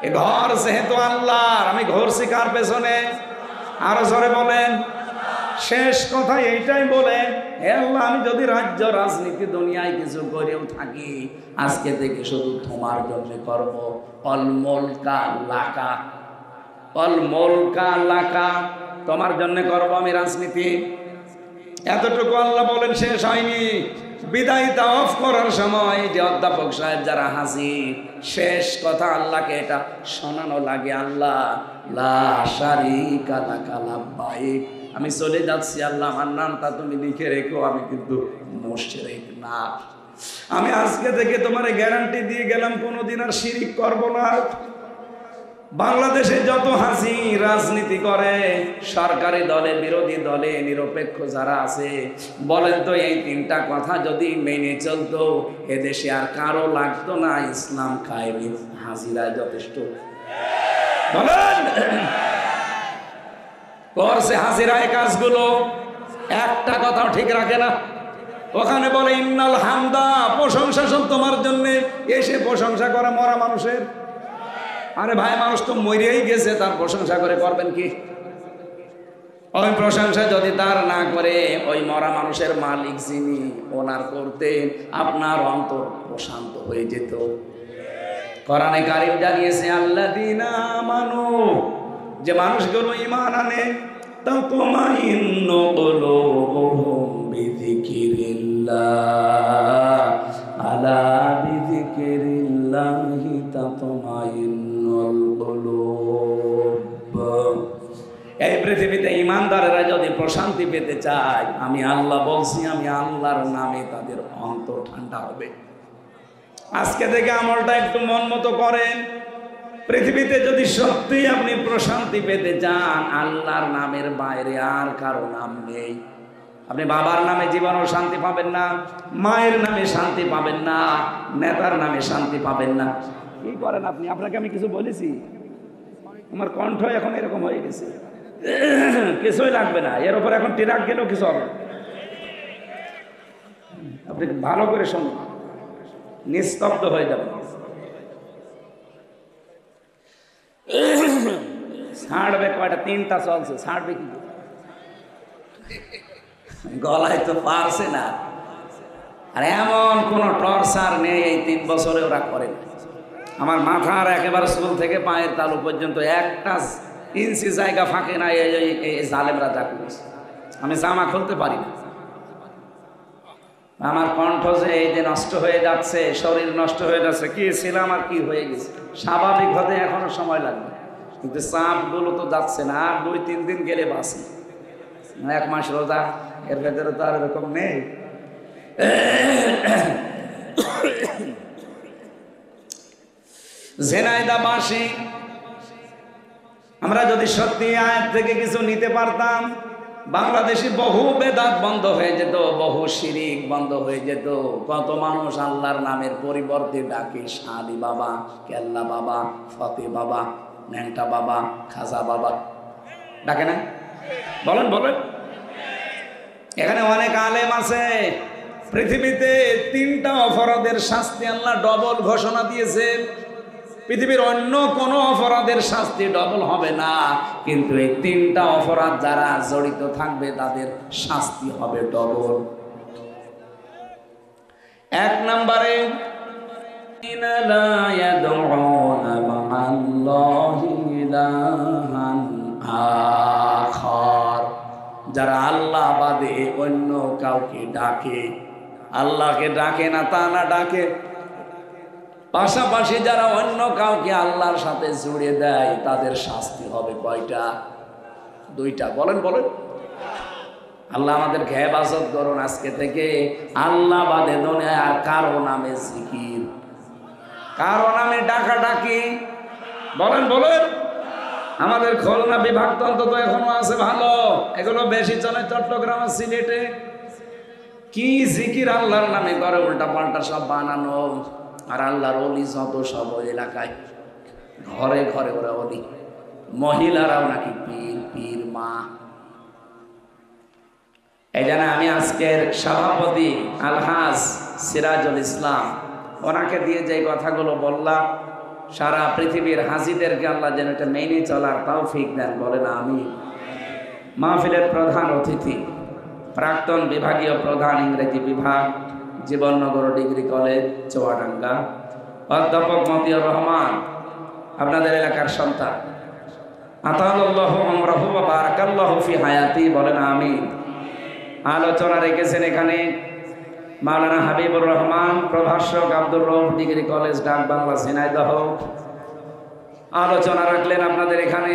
এ ঘর যেহেতু আল্লাহর, আমি ঘুরছি কার পেছনে? আরো জোরে বলেন। শেষ কথা এইটাই বলে, হে আল্লাহ, আমি যদি রাজ্য রাজনীতি দুনিয়ায় কিছু করেও থাকি, আজকে থেকে শুধু তোমার জন্য করব। অল মুলকা লাকা, অল মুলকা লাকা, তোমার জন্য করব আমি রাজনীতি। এতটুকু আল্লাহ বলেন, শেষ হয়নি। বিদায় অফ করার সময় যে অধ্যাপক সাহেব যারা হাজির, শেষ কথা আল্লাহকে এটা শোনানো লাগে, আল্লাহ লা শারীকা লাকা লাব্বাইক, আমি চলে যাচ্ছি আল্লাহ, আমার নামটা তুমি লিখে রেখো, আমি কিন্তু মুশরিক না। আমি আজকে থেকে তোমার গ্যারান্টি দিয়ে গেলাম কোনোদিন আর শিরিক করব না। বাংলাদেশে যত হাসি রাজনীতি করে, সরকারি দলে বিরোধী দলে নিরপেক্ষ যারা আছে, বলেন তো এই তিনটা কথা যদি মেনে চলতো, এদেশে আর কারো লাগতো না ইসলাম কায়েমে, হাজিরায় যথেষ্ট। বলেন করছে হাজিরায় কাজগুলো, একটা কথাও ঠিক রাখে না। ওখানে বলে ইন্নাল হামদা, প্রশংসা সব তোমার জন্য, এসে প্রশংসা করে মরা মানুষের। আরে ভাই, মানুষ তো মরেই গেছে, তার প্রশংসা করে করবেন কি? ওই প্রশংসা যদি তার না করে, ওই মরা মানুষের মালিক যিনি, ওনার করতে আপনার অন্তর প্রশান্ত হয়ে যেত। কোরআনে কারীম জানিয়েছে আল্লাযীনা আমানু, যে মানুষগুলো ঈমান আনে, তাতমাইন্নু কুলুবুহুম বিযিকিরিল্লাহ, আলা বিযিকিরিল্লাহি তাতমাইন্নুল কুলুব। এই পৃথিবীতে ঈমানদারেরা যদি প্রশান্তি পেতে চায়, আমি আল্লাহ বলছি, আমি আল্লাহর নামে তাদের অন্তর ঠান্ডা হবে। আজকে থেকে আমলটা একটু মন মতো করেন। পৃথিবীতে যদি সত্যি আপনি প্রশান্তি পেতে চান, আল্লাহর নামের বাইরে আর কারো নাম নেই। আপনি বাবার নামে জীবনেও শান্তি পাবেন না, মায়ের নামে শান্তি পাবেন না, নেতার নামে শান্তি পাবেন না। কি করেন আপনি? আপনাকে আমি কিছু বলেছি? আমার কণ্ঠ এখন এরকম হয়ে গেছে, কিছুই লাগবে না, এর উপর এখন ট্রাক গেলেও কিছু হবে। আপনি ভালো করে শুনুন, নিস্তব্ধ হয়ে যাবেন। ছাড়বে কয়টা? তিনটা চলছে, ছাড়বে কি? গলায় তো পারছে না। আর এমন কোন টর্চার নেই এই 3 বছরে ওরা করে না। আমার মাথার একেবারে চুল থেকে পায়ের তালু পর্যন্ত একটা ইঞ্চি জায়গা ফাঁকে না, এই জালেমরা যা করেছে। আমি জামা খুলতে পারি না। আমার কণ্ঠ যে এই যে নষ্ট হয়ে যাচ্ছে, শরীর নষ্ট হয়ে যাচ্ছে, কি ছিলাম আর কি হয়ে গেছে, স্বাভাবিক হতে এখনো সময় লাগবে। কিন্তু চাপগুলো তো যাচ্ছে না, আর 2-3 দিন গেলে বাঁচি। 1 মাস রোজা, এর ভেতরে তো আর এরকম নেই। ঝিনাইদহবাসী আমরা যদি সত্যি আয়াত থেকে কিছু নিতে পারতাম, বাংলাদেশে বহু বেদাত বন্ধ হয়ে যেত, বহু শিরিক বন্ধ হয়ে যেত। কত মানুষ আল্লাহর নামের পরিবর্তে ডাকে শালি বাবা, কেল্লা বাবা, ফতে বাবা, ন্যাংটা বাবা, খাজা বাবা, ডাকে না? বলেন বলেন। এখানে অনেক আলেম আছে। পৃথিবীতে 3টা অপরাধের শাস্তি আল্লাহ ডবল ঘোষণা দিয়েছে। পৃথিবীর অন্য কোন অপরাধের শাস্তি ডবল হবে না, কিন্তু এই 3টা অপরাধ যারা জড়িত থাকবে তাদের শাস্তি হবে ডবল। 1 নম্বরে, যারা আল্লাহ বাদে অন্য কাউকে ডাকে, আল্লাহকে ডাকে না তা না, ডাকে পাশাপাশি যারা অন্য কাউকে আল্লাহর সাথে জুড়ে দেয়, তাদের শাস্তি হবে কয়টা? 2টা। বলেন বলেন। আল্লাহ আমাদেরকে হেফাজত করুন আজকে থেকে আল্লাহ বাদে দুনিয়ায় আর কারো নামে জিকির, কারো নামে ডাকাডাকি। বলেন বলেন। আমাদের খুলনা বিভাগ তো অন্তত এখনো আছে ভালো, এগুলো বেশি চলে চট্টগ্রাম আর সিলেটে। কি জিকির আল্লাহর নামে করে, উল্টা পাল্টা সব বানানো। আর আল্লাহর ওলি যত সব এলাকায়, ঘরে ঘরে ওরা ওলি। মহিলারাও নাকি পীর, পীর মা। এই জন্য আমি আজকের সভাপতি আলহাজ সিরাজুল ইসলাম, ওনাকে দিয়ে যে কথাগুলো বললাম, সারা পৃথিবীর হাজিদেরকে আল্লাহ যেন এটা মেনে চলার তৌফিক দেন, বলেন আমিন। মাহফিলের প্রধান অতিথি প্রাক্তন বিভাগীয় প্রধান ইংরেজি বিভাগ, জীবননগর ডিগ্রি কলেজ, চুয়াডাঙ্গা, অধ্যাপক মতিউর রহমান, আপনাদের এলাকার সন্তান। আতাল্লাহু আমরাহু ওয়া বারাকাল্লাহু ফি হায়াতি, বলেন আমিন। আলোচনা রেখেছেন এখানে মাওলানা হাবিবুর রহমান, প্রভাষক, আব্দুর রউফ ডিগ্রি কলেজ, ডাক বাংলা, ঝিনাইদহ। আলোচনা রাখলেন আপনাদের এখানে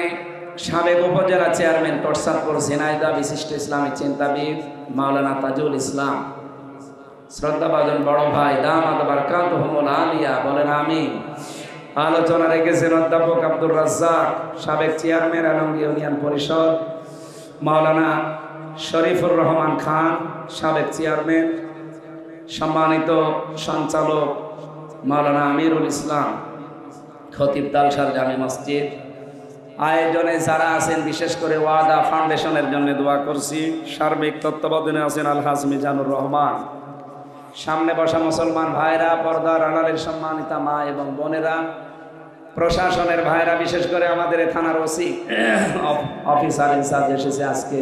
সাবেক উপজেলা চেয়ারম্যান, টরসাদপুর, ঝিনাইদহ, বিশিষ্ট ইসলামী চিন্তাবিদ মাওলানা তাজুল ইসলাম, শ্রদ্ধাভাজন বড় ভাই, দামাত বারকাতুহুমুল আলিয়া, বলেন আমিন। আলোচনা রেখেছেন অধ্যাপক আব্দুর রাজ্জাক, সাবেক চেয়ারম্যান আলমগীর ইউনিয়ন পরিষদ, মাওলানা শরীফুর রহমান খান, সাবেক চেয়ারম্যান, সম্মানিত সঞ্চালক মাওলানা আমিরুল ইসলাম, খতিব তালসার জামে মসজিদ। আয়োজনে যারা আছেন, বিশেষ করে ওয়াদা ফাউন্ডেশনের জন্য দোয়া করছি। সার্বিক তত্ত্বাবধানে আছেন আলহাজ মিজানুর রহমান। সামনে বসা মুসলমান ভাইরা, পর্দার আড়ালের সম্মানিতা মা এবং বোনেরা, প্রশাসনের ভাইরা, বিশেষ করে আমাদের থানার ওসি অফিসার ইনচার্জ এসেছে আজকে,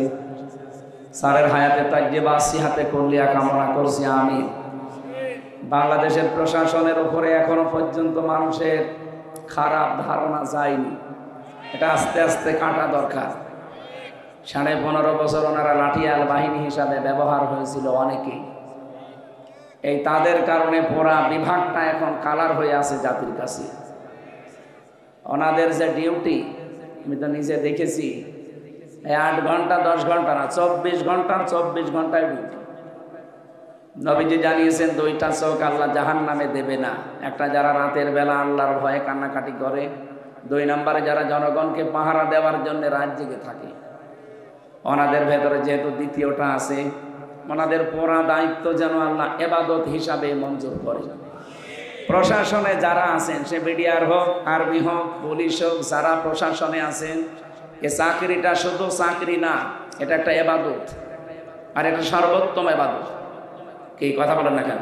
স্যারের হায়াতে তাজ্জেবা সিহাতে কুল্লিয়া কামনা করছি আমি। বাংলাদেশের প্রশাসনের উপরে এখনো পর্যন্ত মানুষের খারাপ ধারণা যায়নি, এটা আস্তে আস্তে কাটা দরকার। 15.5 বছর ওনারা লাঠিয়াল বাহিনী হিসাবে ব্যবহার হয়েছিল অনেকেই, এই তাদের কারণে পুরা বিভাগটা এখন কালার হয়ে আছে জাতির কাছে। ওনাদের যে ডিউটি, আমি তো নিজে দেখেছি, 8 ঘন্টা 10 ঘন্টা না, 24 ঘন্টার 24 ঘন্টায় ডিউটি। নবীজি জানিয়েছেন 2টা চোখ আল্লাহ জাহান্নামে দেবে না। একটা যারা রাতের বেলা আল্লাহর ভয়ে কান্নাকাটি করে, 2 নম্বরে যারা জনগণকে পাহারা দেওয়ার জন্য রাত জেগে থাকে। ওনাদের ভেতরে যেহেতু দ্বিতীয়টা আছে, ওনাদের পুরা দায়িত্ব যেন আল্লাহ ইবাদত হিসাবে মঞ্জুর করে। প্রশাসনে যারা আছেন, সে বিডিআর হোক, আর্মি হোক, পুলিশ হোক, যারা প্রশাসনে আছেন, এ চাকরিটা শুধু চাকরি না, এটা একটা ইবাদত, আর এটা সর্বোত্তম ইবাদত। কি কথা বলেন না কেন?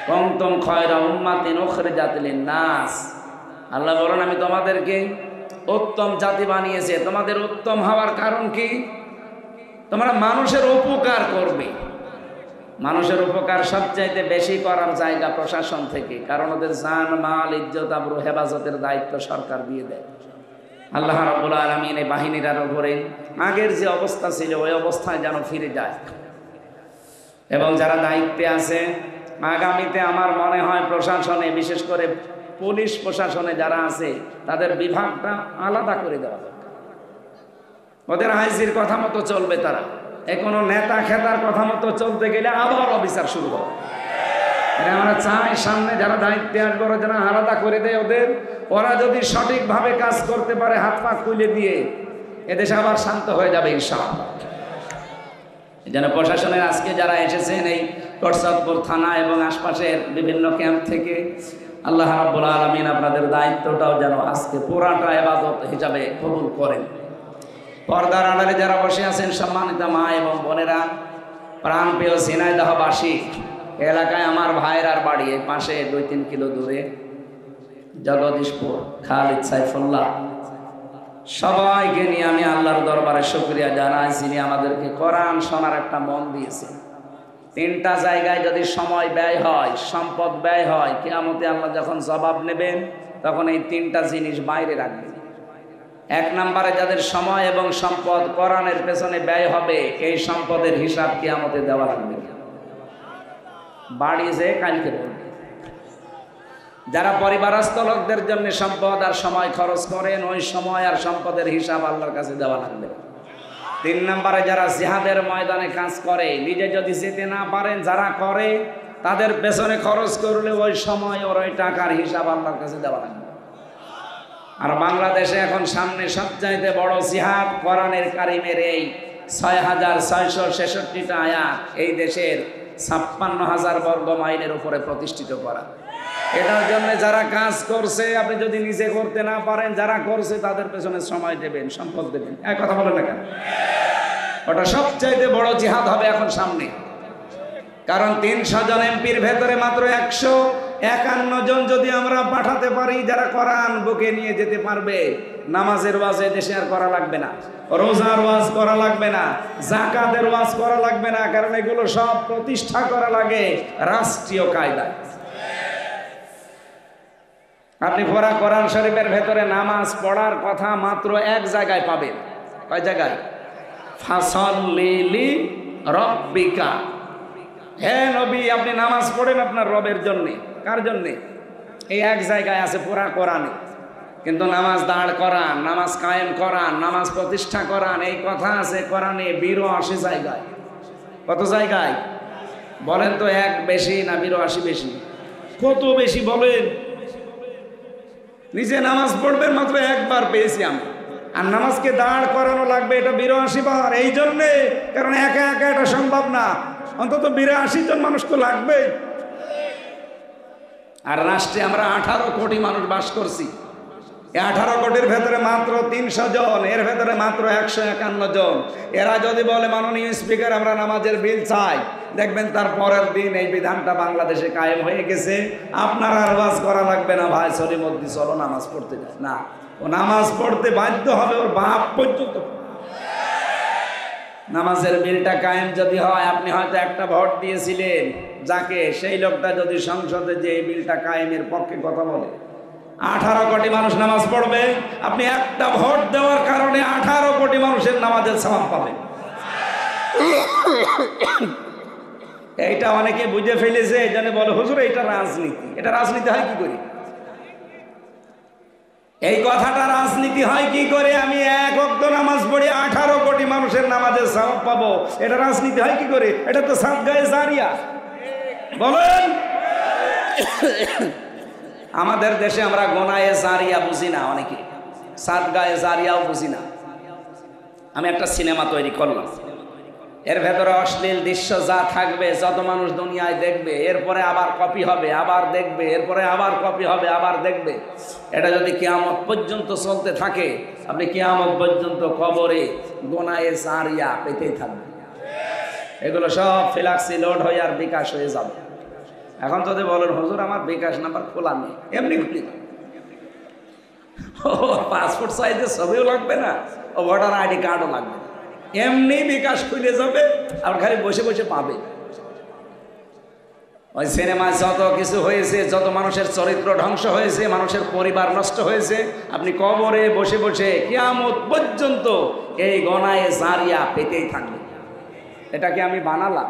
কুনতুম খায়রা উম্মাতিন উখরিজাত লিন-নাস, আল্লাহ বলেন আমি তোমাদেরকে উত্তম জাতি বানিয়েছে। তোমাদের উত্তম হওয়ার কারণ কি? তোমরা মানুষের উপকার করবে। মানুষের উপকার সবচাইতে বেশি করার জায়গা প্রশাসন থেকে, কারণ ওদের জান, মাল, ইজ্জত, আবরু হেফাজতের দায়িত্ব সরকার দিয়ে দেয়। আল্লাহ রাব্বুল আলামিন এই বাহিনীটার উপরে আগের যে অবস্থা ছিল ওই অবস্থায় যেন ফিরে যায়। এবং যারা দায়িত্বে আছে, আগামীতে আমার মনে হয় প্রশাসনে, বিশেষ করে পুলিশ প্রশাসনে যারা আছে, তাদের বিভাগটা আলাদা করে দেওয়া দরকার। ওদের আইজির কথা মতো চলবে তারা, কোনো নেতা খেতার কথা মতো চলতে গেলে আবার অফিসার শুরু হবে। আমরা চাই সামনে যারা দায়িত্বে আসবে ওরা যেন আলাদা করে দেয় ওদের। ওরা যদি সঠিকভাবে কাজ করতে পারে, হাত পা খুলে দিয়ে, এদেশে আবার শান্ত হয়ে যাবে ইনশাআল্লাহ। এই জন্য প্রশাসনের আজকে যারা এসেছেন এই টরসাদপুর থানা এবং আশপাশের বিভিন্ন ক্যাম্প থেকে, আল্লাহ রাব্বুল আলামিন আপনাদের দায়িত্বটাও যেন আজকে পুরাটা ইবাদত হিসাবে কবুল করেন। পর্দার আড়ালে যারা বসে আছেন সম্মানিত মা এবং বোনেরা, প্রাণপ্রিয় ঝিনাইদহবাসী, এলাকায় আমার ভাইরার বাড়ি, এই পাশে 2-3 কিলো দূরে জগদীশপুর, খালিদ সাইফুল্লাহ, সবাইকে নিয়ে আমি আল্লাহর দরবারে শুকরিয়া জানাই, যিনি আমাদেরকে কোরআন শোনার একটা মন দিয়েছেন। 3টা জায়গায় যদি সময় ব্যয় হয়, সম্পদ ব্যয় হয়, কিয়ামতে আল্লাহ যখন জবাব নেবেন তখন এই 3টা জিনিস বাইরে রাখবেন। 1 নম্বরে যাদের সময় এবং সম্পদ কোরআনের পেছনে ব্যয় হবে, এই সম্পদের হিসাব কিয়ামতে দেওয়া লাগবে। বাড়ি যে কালকে বলবে। যারা পরিবারস্থ লোকদের জন্য সম্পদ আর সময় খরচ করেন, ওই সময় আর সম্পদের হিসাব আল্লাহর কাছে দেওয়া লাগবে। 3 নম্বরে যারা জিহাদের ময়দানে কাজ করে, নিজে যদি যেতে না পারেন, যারা করে তাদের পেছনে খরচ করলে ওই সময় ওর ওই টাকার হিসাব আল্লাহর কাছে দেওয়া লাগবে। আর বাংলাদেশে এখন সামনে সবচাইতে বড় জিহাদ কোরআনের কারিমের এই 6666টা আয়াত এই দেশের 56,000 বর্গ মাইলের উপরে প্রতিষ্ঠিত করা। এটার জন্য যারা কাজ করছে, আপনি যদি নিজে করতে না পারেন, যারা করছে তাদের পেছনে সময় দেবেন, সম্পদ দেবেন। এক কথা বলেন না কেন? ওটা সবচাইতে বড় জিহাদ হবে এখন সামনে। কারণ 300 জন এমপির ভেতরে মাত্র 51 জন যদি আমরা পাঠাতে পারি যারা কোরআন বুকে নিয়ে যেতে পারবে, নামাজের ওয়াজ দেশে আর করা লাগবে না, রোজার ওয়াজ করা লাগবে না, যাকাতের ওয়াজ করা লাগবে না, কারণ এগুলো সব প্রতিষ্ঠা করা লাগে রাষ্ট্রীয় কায়দায়। আপনি পড়া কোরআন শরীফের ভেতরে নামাজ পড়ার কথা মাত্র এক জায়গায় পাবেন। কয় জায়গায়? ফাসাল্লি লিরাব্বিকা, হে নবী আপনি নামাজ পড়েন আপনার রবের জন্যে। কার জন্যে? এই এক জায়গায় আছে পুরা কোরআনে। কিন্তু নামাজ দাঁড় করান, নামাজ কায়েম করান, নামাজ প্রতিষ্ঠা করান, এই কথা আছে কোরআনে 82 জায়গায়। কত জায়গায় বলেন তো? এক বেশি না 82 বেশি? কত বেশি বলেন? নিজে নামাজ পড়বেন মাত্র একবার পেয়েছি আমি, আর নামাজকে দাঁড় করানো লাগবে এটা 82 বার। এই জন্যে, কারণ একা একা এটা সম্ভব না, অন্তত 82 জন মানুষ তো লাগবে। আর রাষ্ট্রে আমরা 18 কোটি মানুষ বাস করছি। এই 18 কোটির ভেতরে মাত্র 300 জন, এর ভেতরে মাত্র 151 জন। এরা যদি বলে মাননীয় স্পিকার আমরা নামাজের বিল চাই, দেখবেন তার পরের দিন এই বিধানটা বাংলাদেশে কায়েম হয়ে গেছে। আপনার আর ওয়াজ করা লাগবে না, ভাই সলিমদ্দি চলো নামাজ পড়তে যায় না, ও নামাজ পড়তে বাধ্য হবে, ওর বাপ পর্যন্ত। নামাজের বিলটা কায়েম যদি হয়, আপনি হয়তো একটা ভোট দিয়েছিলেন যাকে, সেই লোকটা যদি সংসদে যে এই বিলটা কায়েমের পক্ষে কথা বলে, 18 কোটি মানুষ নামাজ পড়বে, আপনি একটা ভোট দেওয়ার কারণে 18 কোটি মানুষের নামাজের সওয়াব পাবেন। এইটা অনেকে বুঝে ফেলেছে, এই জন্য বলে হুজুর এটা রাজনীতি। এটা রাজনীতি হয় কি করে? এই কথাটা রাজনীতি হয় কি করে? আমি এক ওয়াক্ত নামাজ পড়ি 18 কোটি মানুষের নামাজের সওয়াব পাবো, এটা রাজনীতি হয় কি করে? এটা তো সাদগায়ে জারিয়া। বলেন, আমাদের দেশে আমরা গোনায়ে জারিয়া বুঝি না, অনেকে সাদগায়ে জারিয়াও বুঝি না। আমি একটা সিনেমা তৈরি করলাম, এর ভেতরে অশ্লীল দৃশ্য যা থাকবে, যত মানুষ দুনিয়ায় দেখবে, এরপরে আবার কপি হবে, আবার দেখবে, এরপরে আবার কপি হবে, আবার দেখবে। এটা যদি কিয়ামত পর্যন্ত চলতে থাকে, আপনি কিয়ামত পর্যন্ত কবরে গোনায়ে জারিয়া পেতেই থাকবেন। এগুলো সব ফ্ল্যাক্সি লোড হয়ে আর বিকাশ হয়ে যাবে। এখন যদি বলেন হুজুর আমার বিকাশ নাম্বার খোলা নেই, এমনি খুলি, ও পাসপোর্ট সাইজের ছবিও লাগবে না, ও ভোটার আইডি কার্ডও লাগবে না, এমনি বিকাশ খুলে যাবে, আর খালি বসে বসে পাবে। ওই সিনেমায় যত কিছু হয়েছে, যত মানুষের চরিত্র ধ্বংস হয়েছে, মানুষের পরিবার নষ্ট হয়েছে, আপনি কবরে বসে বসে কিয়ামত পর্যন্ত এই গোনায়ে জারিয়া পেতেই থাকবে। এটাকে আমি বানালাম?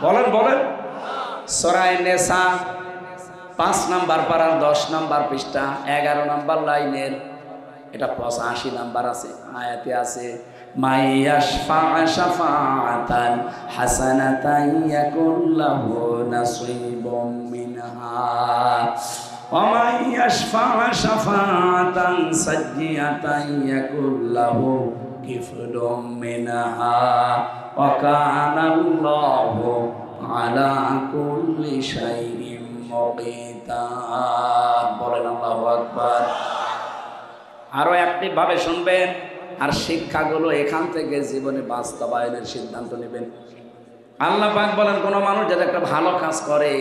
বলেন বলেন। সূরা নিসা 5 নাম্বার পারার 10 নাম্বার পৃষ্ঠা 11 নাম্বার লাইনের, এটা 85 নাম্বার আছে, আয়াতে আছে মাইয়াশফা শাফাআতান হাসানাতান ইয়াকুল লাহু নাসীবুম মিনহা ওয়া মাইয়াশফা শাফাআতান সাজ্জিয়াতান ইয়াকুল লাহু কিফলুম মিনহা ওয়া কানা আল্লাহু আলা কুল্লি শাইইন মুকিতা। বলেন আল্লাহু আকবার। আরো অ্যাক্টিভ ভাবে শুনবেন, আর শিক্ষাগুলো এখান থেকে জীবনে বাস্তবায়নের সিদ্ধান্ত নেবেন। আল্লাহ পাক বলেন, কোনো মানুষ যদি একটা ভালো কাজ করে,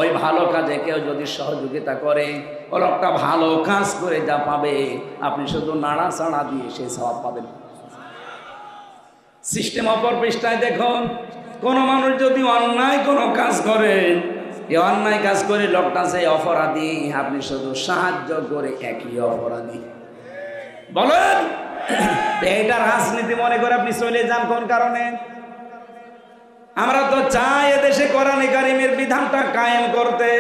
ওই ভালো কাজে কেউ যদি সহযোগিতা করে, ও লোকটা ভালো কাজ করে যা পাবে, আপনি শুধু নাড়াচাড়া দিয়ে সেই সওয়াব পাবেন। সিস্টেম অপর পৃষ্ঠায় দেখুন, কোনো মানুষ যদি অন্যায় কোনো কাজ করে, এই অন্যায় কাজ করে লোকটা সেই অপরাধী, আপনি শুধু সাহায্য করে একই অপরাধী। বলেন, এটা রাজনীতি মনে করে আপনি চলে যান কোন কারণে? আমরা তো চাই এদেশে কোরআনে কারিমের বিধানটা কায়েম করতে,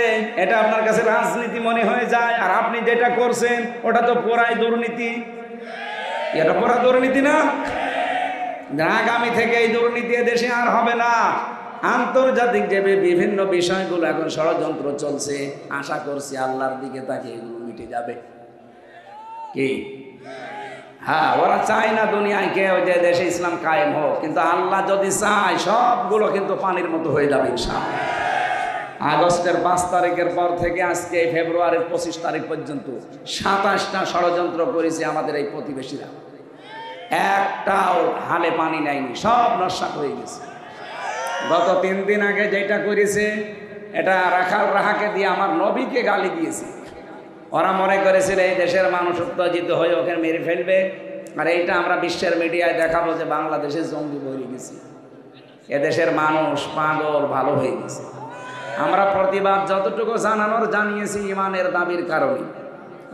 এটা আপনার কাছে রাজনীতি মনে হয়ে যায়, আর আপনি যেটা করছেন ওটা তো পুরাই দুর্নীতি। এটা পুরা দুর্নীতি না? আগামী থেকে এই দুর্নীতি এদেশে আর হবে না। আন্তর্জাতিক যে বিভিন্ন বিষয়গুলো এখন ষড়যন্ত্র চলছে, আশা করছি আল্লাহর দিকে তাকে এগুলো মিটে যাবে। কি? হ্যাঁ, ওরা চায় না দুনিয়ায় কেউ যে দেশে ইসলাম কায়েম হোক, কিন্তু আল্লাহ যদি চায় সবগুলো কিন্তু পানির মতো হয়ে যাবে ইনশাআল্লাহ। আগস্টের 5 তারিখের পর থেকে আজকে ফেব্রুয়ারির 25 তারিখ পর্যন্ত 27টা ষড়যন্ত্র করেছে আমাদের এই প্রতিবেশীরা, একটাও হালে পানি নেয়নি, সব নস্যাৎ হয়ে গেছে। গত 3 দিন আগে যেটা করেছে, এটা রাখাল রাহাকে দিয়ে আমার নবীকে গালি দিয়েছে। ওরা মনে করেছিল এই দেশের মানুষ উত্তেজিত হয়ে ওকে মেরে ফেলবে, আর এইটা আমরা বিশ্বের মিডিয়ায় দেখাবো যে বাংলাদেশে জঙ্গি বলে গেছি, এদেশের মানুষ পাগল ভালো হয়ে গেছে। আমরা প্রতিবাদ যতটুকু জানানোর জানিয়েছি ইমানের দাবির কারণে।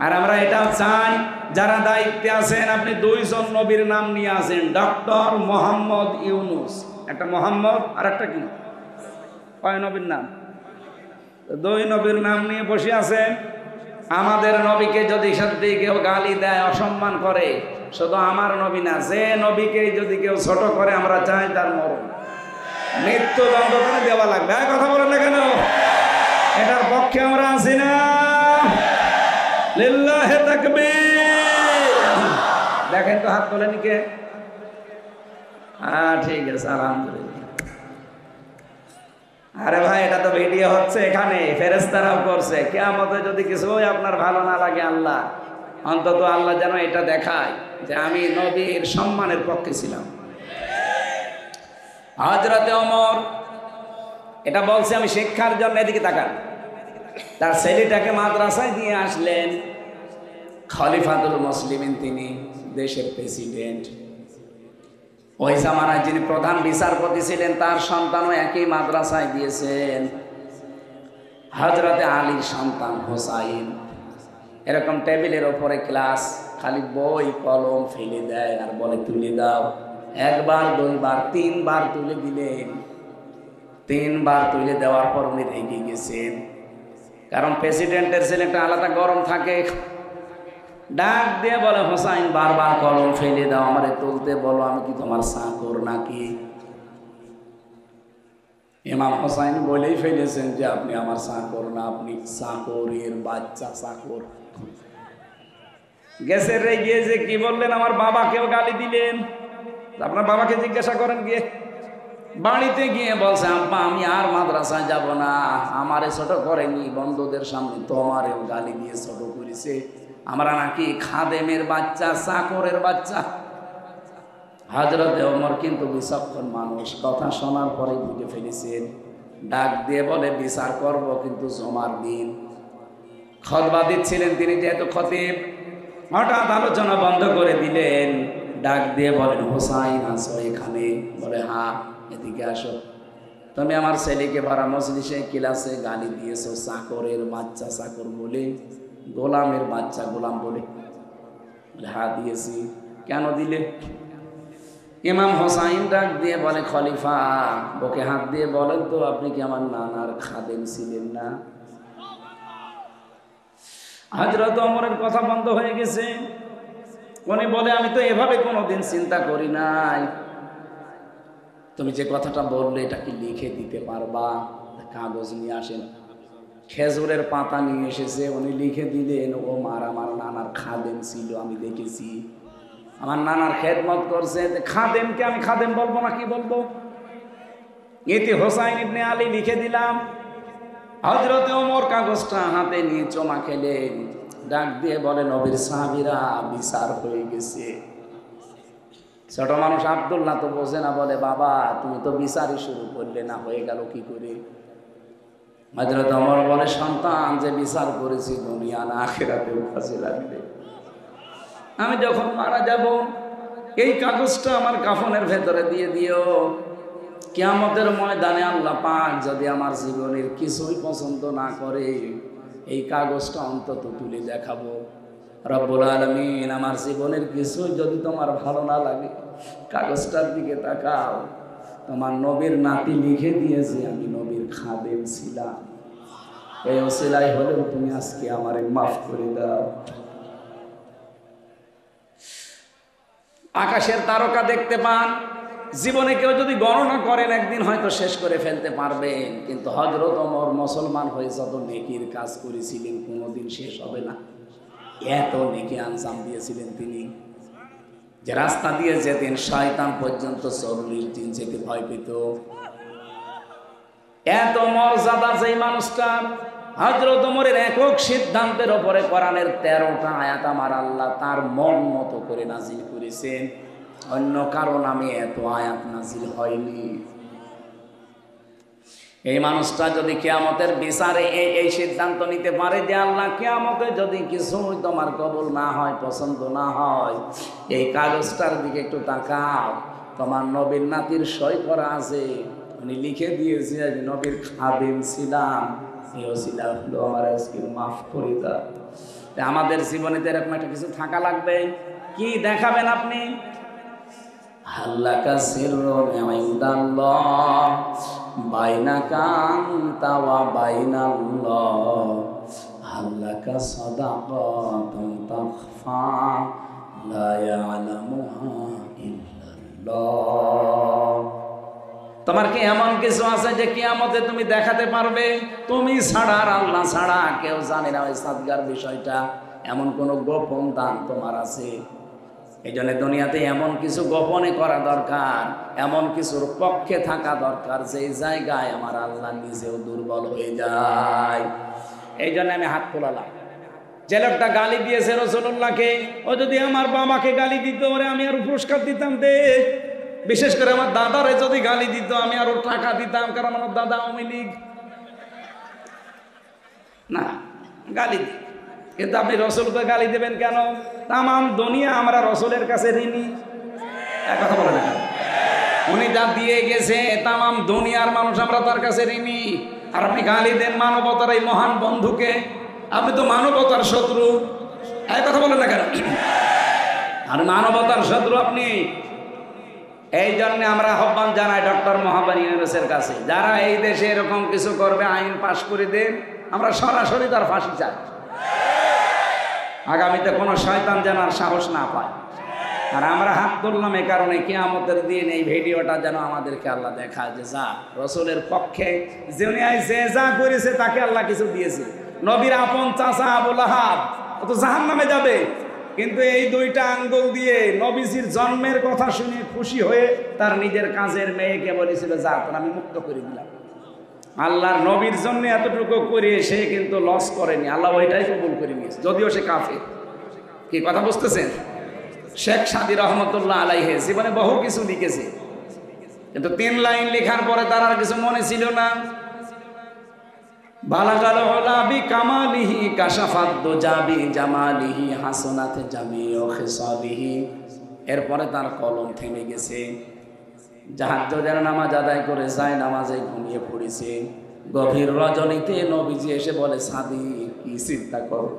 আর আমরা এটাও চাই যারা দায়িত্বে আছেন, আপনি দুইজন নবীর নাম নিয়ে আসেন, ডক্টর মোহাম্মদ ইউনুস, একটা মোহাম্মদ আর একটা কি, কয় নবীর নাম? দুই নবীর নাম নিয়ে বসে আছেন। আমাদের নবীকে যদি সত্যি কেউ গালি দেয়, অসম্মান করে, শুধু আমার নবী না, যে নবীকে যদি কেউ ছোট করে আমরা চাই তার মরণ, মৃত্যুদণ্ড করে দেওয়া লাগবে। কথা বলেন না কেন? এটার পক্ষে আমরা আছি না? লিল্লাহে তাকবীর। দেখেন তো হাত তোলেন কে? ঠিক আছে, আলহামদুলিল্লাহ। আরে ভাই, এটা তো ভিডিও হচ্ছে, এখানে ফেরেশতারাও করছে। কিয়ামতে যদি কিছু আপনার ভালো না লাগে, আল্লাহ অন্তত আল্লাহ যেন এটা দেখায় যে আমি নবীর সম্মানের পক্ষে ছিলাম। হযরতে ওমর এটা বলছে আমি শিক্ষার জন্য, এদিকে তাকান, তার ছেলেটাকে মাদ্রাসায় দিয়ে আসলেন। খলিফাতুল মুসলিমিন, তিনি দেশের প্রেসিডেন্ট। ওই জামানায় যিনি প্রধান বিচারপতি ছিলেন, তার সন্তানও একই মাদ্রাসায় দিয়েছেন। হযরতে আলীর সন্তান হোসাইন এরকম টেবিলের ওপরে ক্লাস, খালি বই কলম ফেলে দেয় আর বলে তুলে দাও। একবার, দুইবার, তিনবার তুলে দিলেন। তিনবার তুলে দেওয়ার পর উনি রেগে গেছেন, কারণ প্রেসিডেন্টের ছেলেটা আলাদা গরম থাকে। ডাক দিয়ে বলে, হোসাইন বারবার কলম ফেলে দাও, আমারে তুলতে বলো, আমি কি তোমার চাকর নাকি? ইমাম হোসাইন বলেই ফেলেছেন যে আপনি আমার চাকর না, আপনি চাকরের বাচ্চা, চাকর। গেছে রেগে যে কি বললেন, আমার বাবাকেও গালি দিলেন। আপনার বাবাকে জিজ্ঞাসা করেন গিয়ে। বাড়িতে গিয়ে বলছে, আব্বা আমি আর মাদ্রাসায় যাব না, আমারে ছোট করেনি, বন্ধুদের সামনে তোমারেও গালি দিয়ে ছোট করেছে, আমরা নাকি খাদেমের বাচ্চা, চাকরের বাচ্চা। হযরতে ওমর কিন্তু বিচক্ষণ মানুষ, কথা শোনার পরে বুঝে ফেলেছেন। ডাক দিয়ে বলে, বিচার করব কিন্তু জমার দিন। খুতবা দিচ্ছিলেন তিনি, যেহেতু খতিব, হঠাৎ আলোচনা বন্ধ করে দিলেন। ডাক দিয়ে বলেন, হোসাইন আছো এখানে? বলে হ্যাঁ। এদিকে আসো। তুমি আমার ছেলেকে ভরা মজলিসে ক্লাসে গালি দিয়েছো চাকরের বাচ্চা, চাকর বলে, গোলামের বাচ্চা, গোলাম বলে। হ্যাঁ দিয়েছি। কেন দিলে? ইমাম হোসাইন ডাক দিয়ে বলে, খলিফা ওকে হাত দিয়ে বলেন তো, আপনি কি আমার নানার খাদেম ছিলেন না? হযরত ওমরের কথা বন্ধ হয়ে গেছে। উনি বলে, আমি তো এভাবে কোনোদিন চিন্তা করি নাই। তুমি যে কথাটা বললে এটা কি লিখে দিতে পারবা? কাগজ নিয়ে আসেন। খেজুরের পাতা নিয়ে এসেছে, উনি লিখে দিলেন, ও মার আমার নানার খাদেম ছিল, আমি দেখেছি, আমার নানার খেদমত করছে। খাদেমকে আমি খাদেম বলবো না, কি বলবো? ইতি হোসাইন ইবনে আলী লিখে দিলাম। হযরতে ওমর কাগজটা হাতে নিয়ে চমা খেলেন। ডাক দিয়ে বলে, নবীর সাহাবীরা, বিচার হয়ে গেছে। ছোট মানুষ আব্দুল্লাহ তো বোঝে না, বলে, বাবা তুমি তো বিচারই শুরু করলে না, হয়ে গেল কি করে? হযরত ওমর বলে, সন্তান, যে বিচার করেছি দুনিয়া না আখিরাতেও কাজে লাগবে। আমি যখন মারা যাব, এই কাগজটা আমার কাফনের ভেতরে দিয়ে দিও। কিয়ামতের ময়দানে আল্লাহ পাক যদি আমার জীবনের কিছুই পছন্দ না করে, এই কাগজটা অন্তত তুলে দেখাবো, রব্বুল আলামিন আমার জীবনের কিছুই যদি তোমার ভালো না লাগে, কাগজটার দিকে তাকাও, তোমার নবীর নাতি লিখে দিয়েছে আমি নবীর খাদেম ছিলাম, এই ওসিলাই হলেও তুমি আজকে আমারে মাফ করে দাও। আকাশের তারকা দেখতে পান, জীবনে কেউ যদি গণনা করেন একদিন হয়তো শেষ করে ফেলতে পারবেন, কিন্তু হযরত ওমর মুসলমান হয়ে যত নেকির কাজ করেছিলেন কোনোদিন শেষ হবে না। এত নেকি আঞ্জাম দিয়েছিলেন তিনি, যে রাস্তা দিয়ে যেতেন শয়তান পর্যন্ত 40 দিন যেতে ভয় পেত। এত মর্যাদা যেই মানুষটার, হযরত ওমরের একক সিদ্ধান্তের ওপরে কোরআনের 13টা আয়াত আমার আল্লাহ তার মন মতো করে নাজিল করেছেন, অন্য কারো নামে এত আয়াত নাজিল হয়নি। এই মানুষটা যদি কিয়ামতের বিচারে এই সিদ্ধান্ত নিতে পারে যে আল্লাহ, কিয়ামতে যদি কিছু তোমার কবুল না হয়, পছন্দ না হয়, এই কাগজটার দিকে একটু তাকাও, তোমার নবীর নাতির সই করা আছে, উনি লিখে দিয়েছে আমি নবীর খাদিম ছিলাম, এও ছিলাম, আমার আজকে মাফ করে দাও। আমাদের জীবনে তো এরকম একটা কিছু থাকা লাগবে। কি দেখাবেন আপনি? হাল্লাকা সিররুন ইনদাল্লাহ বাইনাকা আনতা ওয়া বাইনাল্লাহ, হাল্লাকা সাদাকাতুন তাখফা লা ইয়ালামুহা ইল্লাল্লাহ। তোমার কি এমন কিছু আছে যে কিয়ামতে তুমি দেখাতে পারবে? তুমি ছাড়া আর আল্লাহ ছাড়া কেউ জানে না ওই সাদগার বিষয়টা। এমন কোন গোপন দান তোমার আছে? এই জন্য দুনিয়াতে এমন কিছু গোপনে করা দরকার, এমন কিছুর পক্ষে থাকা দরকার যে জায়গায় আমার আল্লাহ নিজেও দুর্বল হয়ে যায়। এই জন্য আমি হাত তোলালাম। যে লোকটা গালি দিয়েছে রাসূলুল্লাহকে, ও যদি আমার বাবাকে গালি দিত ওরে আমি আরো পুরস্কার দিতাম দে। বিশেষ করে আমার দাদারে যদি গালি দিত আমি আরো টাকা দিতাম, কারণ আমার দাদা আওয়ামী লীগ। না, গালি দিই, কিন্তু আপনি রসুলকে গালি দেবেন কেন? তামাম দুনিয়া আমরা রসুলের কাছে ঋণী। এক কথা বলে না, উনি যা দিয়ে গেছে তামাম দুনিয়ার মানুষ আমরা তার কাছে ঋণী। আর আপনি গালি দেন মানবতার এই মহান বন্ধুকে, আপনি তো মানবতার শত্রু। এক কথা বলেন না কেন? আর মানবতার শত্রু আপনি। এই জন্য আমরা আহ্বান জানাই ডক্টর মোহাম্মদ ইউনূসের কাছে, যারা এই দেশে এরকম কিছু করবে আইন পাশ করে দেন, আমরা সরাসরি তার ফাঁসি চাই। আগামীতে কোনো শয়তান যেন আর সাহস না পায়। আর আমরা হাত তুললাম এ কারণে, কিয়ামতের দিন এই ভিডিওটা যেন আমাদেরকে আল্লাহ দেখায় যে যা রসুলের পক্ষে যে যা করেছে তাকে আল্লাহ কিছু দিয়েছে। নবীর আপন চাচা আবু লাহাব ও তো জাহান্নামে যাবে, কিন্তু এই দুইটা আঙ্গুল দিয়ে নবীজির জন্মের কথা শুনে খুশি হয়ে তার নিজের কাজের মেয়েকে বলেছিল যা তোর আমি মুক্ত করে দিলাম। আল্লাহর নবীর জন্য এতটুকু করে সে কিন্তু লস করেনি, আল্লাহ ওইটাই কবুল করে নিয়েছে, যদিও সে কাফের। কি কথা বুঝতেছেন? শেখ সাদী রহমতুল্লাহ আলাইহি জীবনে বহু কিছু লিখেছে, কিন্তু 3 লাইন লেখার পরে তার আর কিছু মনে ছিল না। বালাগাল উলা বিকামালিহি কাশাফাত দুজাবি জামালিহি হাসানাত জামিউ খিসাবিহি। এরপরে তার কলম থেমে গেছে। তাহাজ্জুদের নামাজ আদায় করে যায় নামাজে ঘুমিয়ে পড়েছে। গভীর রজনীতে নবীজি এসে বলে, সাদী কি চিন্তা করো?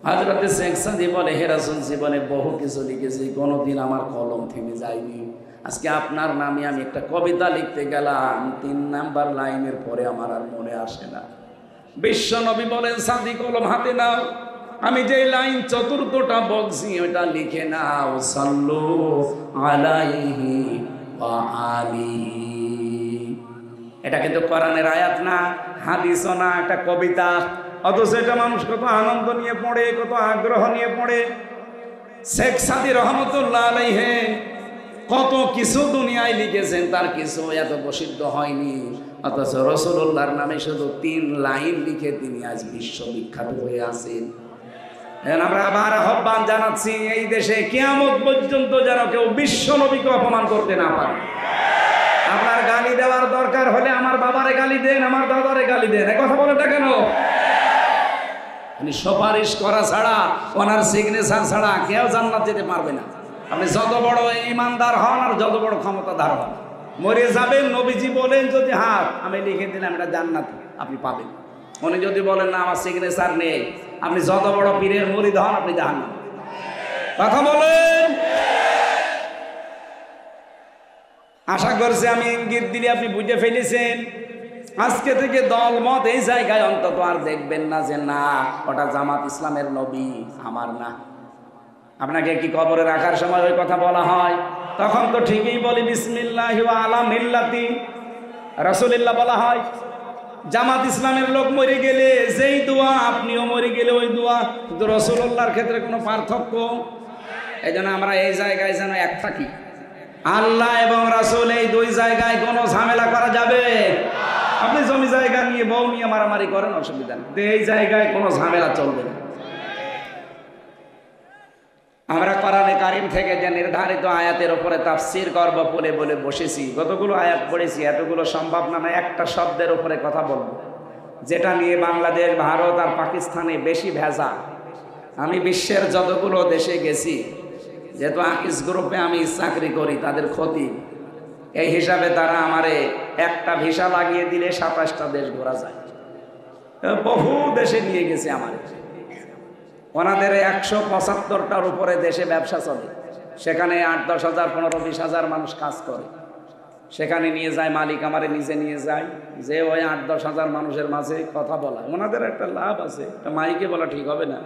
হযরত শেখ সাদী বলে, হে রাসূল, জীবনে বহু কিছু লিখেছি, কোনোদিন আমার কলম থেমে যায়নি। আজকে আপনার নামে আমি একটা কবিতা লিখতে গেলাম, 3 নাম্বার লাইনের পরে আমার আর মনে আসে না। বিশ্ব নবী বলেন, সাদী কলম হাতে নাও, আমি যে লাইন চতুর্থটা বলছি ওটা লিখে নাও। সাল্লু আলাইহি ওয়া আলিহি। এটা কিন্তু কোরআনের আয়াত না, হাদিসও না, একটা কবিতা। অথচ এটা মানুষ কত আনন্দ নিয়ে পড়ে, কত আগ্রহ নিয়ে পড়ে। শেখ সাদী রহমতুল্লাহ আলাইহি কত কিছু দুনিয়ায় লিখেছেন, তার কিছু এত প্রসিদ্ধ হয়নি। অথচ রাসূলুল্লাহর নামে শুধু 3 লাইন লিখে তিনি আজ বিশ্ববিখ্যাত হয়ে আছেন। আমরা আবার আহ্বান জানাচ্ছি, এই দেশে কিয়ামত পর্যন্ত যেন কেউ বিশ্ব নবীকে অপমান করতে না পারে। আপনার গালি দেওয়ার দরকার হলে আমার বাবারে গালি দেন, আমার দাদারে গালি দেন, এই কথা বলেটা কেন? উনি সুপারিশ করা ছাড়া, ওনার সিগনেচার ছাড়া কেউ জান্নাত যেতে পারবে না। আপনি যত বড় ইমানদার হন আর যত বড় ক্ষমতাধর হন, মরে যাবেন, নবীজি বলেন যদি হাত আমি লিখে দিলাম এটা জান্নাত, আপনি পাবেন। উনি যদি বলেন না আমার সিগনেচার নেই, আপনি যত বড় পীরের মুরিদ হন, আপনি জাহান্নাম। কথা বলেন। আশা করছি আমি ইঙ্গিত দিলে আপনি বুঝে ফেলেছেন। আজকে থেকে দলমত এই জায়গায় অন্তত আর দেখবেন না যে না ওটা জামাত ইসলামের নবী, আমার না। আপনাকে কি কবরে রাখার সময় ওই কথা বলা হয়? তখন তো ঠিকই বলি বিসমিল্লাহি ওয়া আলা মিল্লাতি রাসূলিল্লাহ বলা হয়। জামাত ইসলামের লোক মরে গেলে যেই দোয়া, আপনিও মরে গেলে ওই দোয়া, কিন্তু রাসূলুল্লাহর ক্ষেত্রে কোনো পার্থক্য। এই জন্য আমরা এই জায়গায় যেন এক থাকি। আল্লাহ এবং রাসূল এই 2 জায়গায় কোনো ঝামেলা করা যাবে? আপনি জমি জায়গা নিয়ে বউ নিয়ে মারামারি করেন, অসুবিধা নেই, এই জায়গায় কোনো ঝামেলা চলবে না। আমরা কোরআনে কারিম কারিম থেকে যে নির্ধারিত আয়াতের উপরে তাফসীর করব বলে বলে বসেছি। কতগুলো আয়াত পড়েছি, এতগুলো সম্ভব না, একটা শব্দের উপরে কথা বলবো, যেটা নিয়ে বাংলাদেশ, ভারত আর পাকিস্তানে বেশি ভেজাল। আমি বিশ্বের যতগুলো দেশে গেছি, যেহেতু আকিস গ্রুপে আমি চাকরি করি, তাদের ক্ষতি এই হিসাবে তারা আমারে একটা ভিসা লাগিয়ে দিলে 27টা দেশ ঘোরা যায়। বহু দেশে নিয়ে গেছে আমার। ওনাদের 175টার উপরে দেশে ব্যবসা চলে, সেখানে 8-10 হাজার 15-20 হাজার মানুষ কাজ করে। সেখানে নিয়ে যায় মালিক, আমারে নিজে নিয়ে যায়, যে ওই 8-10 হাজার মানুষের মাঝে কথা বলা। ওনাদের একটা লাভ আছে, মাইকে বলা ঠিক হবে না,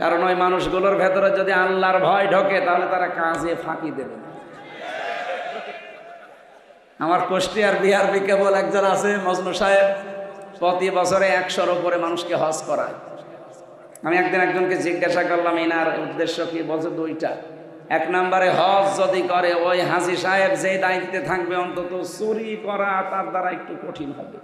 কারণ ওই মানুষগুলোর ভেতরে যদি আল্লাহর ভয় ঢোকে তাহলে তারা কাজে ফাঁকি দেবে না। আমার কুষ্টিয়ার বিহারবি কেবল একজন আছে, মজনু সাহেব, প্রতি বছরে 100-র উপরে মানুষকে হজ করায়। আমি একদিন একজনকে জিজ্ঞাসা করলাম এনার উদ্দেশ্য কি, বলছে 2টা। 1 নম্বরে হজ যদি করে ওই হাজী সাহেব যে দায়িত্বে থাকবে, অন্তত চুরি করা তার দ্বারা একটু কঠিন হবে।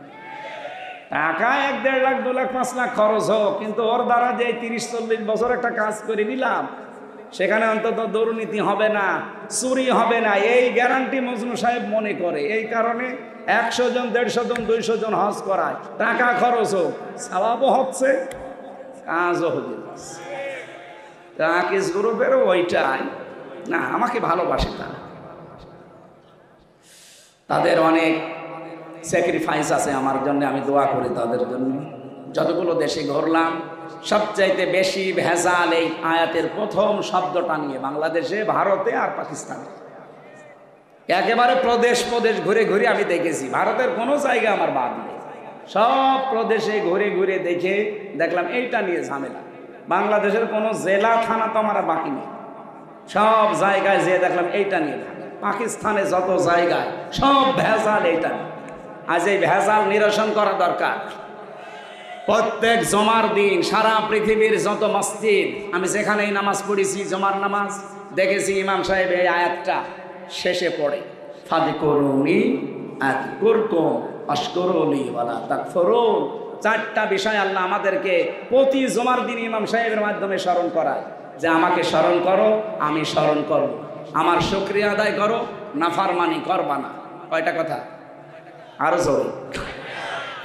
টাকা 1-1.5 লাখ 2 লাখ 5 লাখ খরচ হোক, কিন্তু ওর দ্বারা যে 30-40 বছর একটা কাজ করে নিলাম, সেখানে অন্তত দুর্নীতি হবে না, চুরি হবে না, এই গ্যারান্টি মজনু সাহেব মনে করে। এই কারণে 100 জন 150 জন 200 জন হজ করায়, টাকা খরচ হোক, সওয়াবও হচ্ছে, কাজও হয়ে যাচ্ছে। আকিস গ্রুপেরও ওইটাই না, আমাকে ভালোবাসে তারা, তাদের অনেক স্যাক্রিফাইস আছে আমার জন্য, আমি দোয়া করি তাদের জন্য। যতগুলো দেশে ঘুরলাম সবচাইতে বেশি ভেজাল এই আয়াতের প্রথম শব্দটা নিয়ে, বাংলাদেশে, ভারতে আর পাকিস্তানে। একেবারে প্রদেশ প্রদেশ ঘুরে ঘুরে আমি দেখেছি, ভারতের কোনো জায়গা আমার বাদ নেই, সব প্রদেশে ঘুরে ঘুরে দেখে দেখলাম এইটা নিয়ে ঝামেলা। বাংলাদেশের কোনো জেলা থানা তো আমার বাকি নেই, সব জায়গায় যেয়ে দেখলাম এইটা নিয়ে। পাকিস্তানে যত জায়গায় সব ভেজাল এইটা নিয়ে। আজ এই ভেজাল নিরসন করা দরকার। প্রত্যেক জমার দিন সারা পৃথিবীর যত মসজিদ, আমি যেখানেই নামাজ পড়েছি, জমার নামাজ, দেখেছি ইমাম সাহেব এই আয়াতটা শেষে পড়ে, ফাযকুরুনি আযকুরকুম ওয়াশকুরুলি ওয়ালা তাকফুরুন। 4টা বিষয় আল্লাহ আমাদেরকে প্রতি জমার দিন ইমাম সাহেবের মাধ্যমে স্মরণ করায়, যে আমাকে স্মরণ করো, আমি স্মরণ করব, আমার শুকরিয়া আদায় করো, নাফরমানি করবা না। কয়টা কথা? আরো জোরে।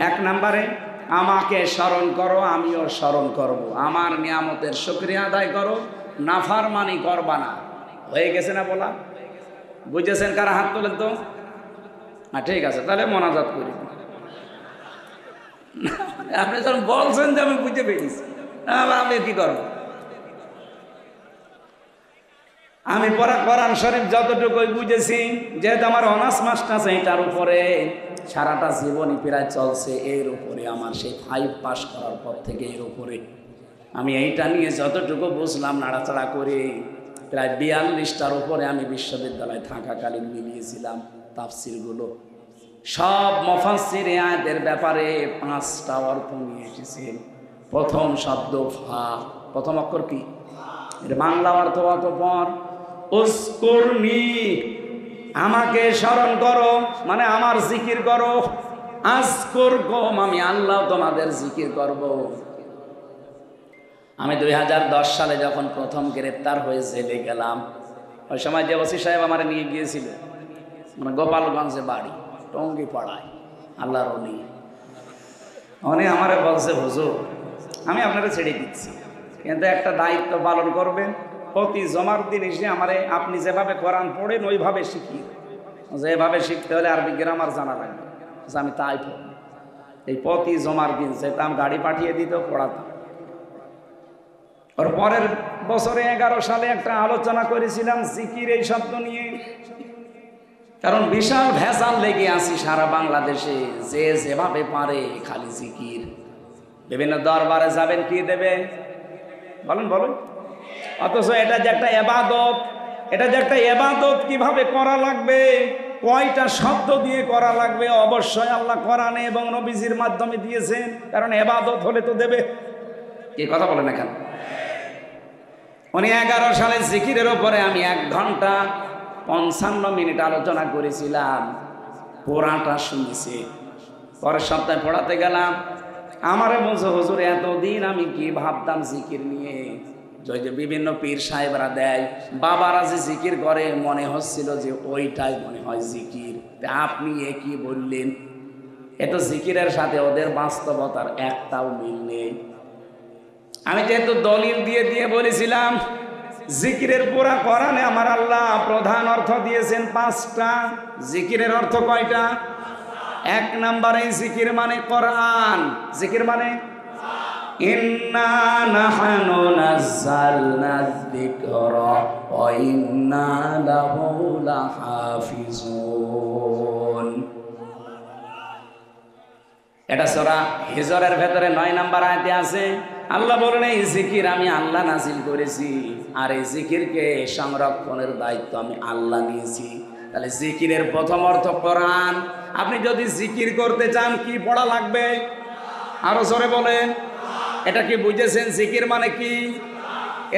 1 নম্বরে আমাকে স্মরণ করো, আমিও স্মরণ করব, আমার নিয়ামতের শুকরিয়া আদায় করো, নাফরমানি করবা না। হয়ে গেছে না বলা? বুঝেছেন? কারা হাত তোলেন তো? ঠিক আছে, তাহলে মোনাজাত করি। আপনি যখন বলছেন যে আমি বুঝতে পেরেছি, আমি কি করব? আমি পড়া কোরআন শরীফ যতটুকুই বুঝেছি, যেহেতু আমার অনার্স মাস্টার্স এইটার উপরে সারাটা জীবনই প্রায় চলছে, এর উপরে আমার সেই 5 পাস করার পর থেকে এর উপরে আমি এইটা নিয়ে যতটুকু বুঝলাম, নাড়াচাড়া করে প্রায় 42টার উপরে আমি বিশ্ববিদ্যালয়ে থাকাকালীন মিলিয়েছিলাম তাফসিরগুলো। সব মুফাসসির এই আয়াতের ব্যাপারে 5টা অর্থ নিয়ে এসেছেন। প্রথম শব্দ ফা, প্রথম অক্ষর কি? এর বাংলা অর্থ অতঃপর। উযকুরনি, আমাকে স্মরণ করো, মানে আমার জিকির করো। আযকুরকুম, আমি আল্লাহ তোমাদের জিকির করব। আমি 2010 সালে যখন প্রথম গ্রেপ্তার হয়ে জেলে গেলাম, ওই সময় যে ওসি সাহেব আমার নিয়ে গিয়েছিল, মানে গোপালগঞ্জে বাড়ি, টঙ্গি পাড়ায়, আল্লাহর ওলি, উনি আমারে বলছে, হুজুর আমি আপনারা ছেড়ে দিচ্ছি, কিন্তু একটা দায়িত্ব পালন করবেন, প্রতি জমার দিন এসে আমারে আপনি যেভাবে কোরআন পড়েন ওইভাবে শিখি, যেভাবে শিখতে হলে আরবি গ্রামার জানা লাগবে। আমি তাই পড়ব। এই প্রতি জমার দিন যেতাম, গাড়ি পাঠিয়ে দিত, পড়াতাম। ওর পরের বছরে 11 সালে একটা আলোচনা করেছিলাম জিকির এই শব্দ নিয়ে, কারণ বিশাল ভেজাল লেগে আছি সারা বাংলাদেশে, যে যেভাবে পারে খালি জিকির। বিভিন্ন দরবারে যাবেন, কি দেবে বলেন বলেন, অথচ এটা যে একটা ইবাদত, এটা যে একটা ইবাদত কিভাবে করা লাগবে, কয়টা শব্দ দিয়ে করা লাগবে, অবশ্যই আল্লাহ কোরআনে এবং নবীজির মাধ্যমে দিয়েছেন, কারণ ইবাদত হলে তো দেবে। কি কথা বলেন না কেন? উনি 11 সালে জিকিরের উপরে আমি 1 ঘন্টা 55 মিনিট আলোচনা করেছিলাম, পুরাটা শুনেছি। পরের সপ্তাহে পড়াতে গেলাম, আমারে বলছে, হুজুর এতদিন আমি কি ভাবতাম জিকির নিয়ে, যে বিভিন্ন পীর সাহেবরা দেয়, বাবারা যে জিকির করে মনে হচ্ছিল যে ওইটাই মনে হয় জিকির। আপনি একই বললেন, এত জিকিরের সাথে ওদের বাস্তবতার একটাও মিল নেই। আমি যেহেতু দলিল দিয়ে দিয়ে বলেছিলাম, জিকিরের পুরা কোরআনে আমার আল্লাহ প্রধান অর্থ দিয়েছেন 5টা। জিকিরের অর্থ কয়টা? 1 নম্বরে জিকির মানে কোরআন। জিকির মানে ইন্না নাহনু নাযালনা যিকরা ওয়া ইন্না লাহু লাহাফিজুন। এটা সূরা হিজরের ভেতরে 9 নম্বর আয়াতে আছে। আল্লাহ বলেন এই জিকির আমি আল্লাহ নাজিল করেছি, আর এই জিকিরকে সংরক্ষণের দায়িত্ব আমি আল্লাহ নিয়েছি। তাহলে জিকিরের প্রথম অর্থ কোরআন। আপনি যদি জিকির করতে চান কি পড়া লাগবে? আরো জোরে বলেন। এটা কি বুঝেছেন? জিকির মানে কি?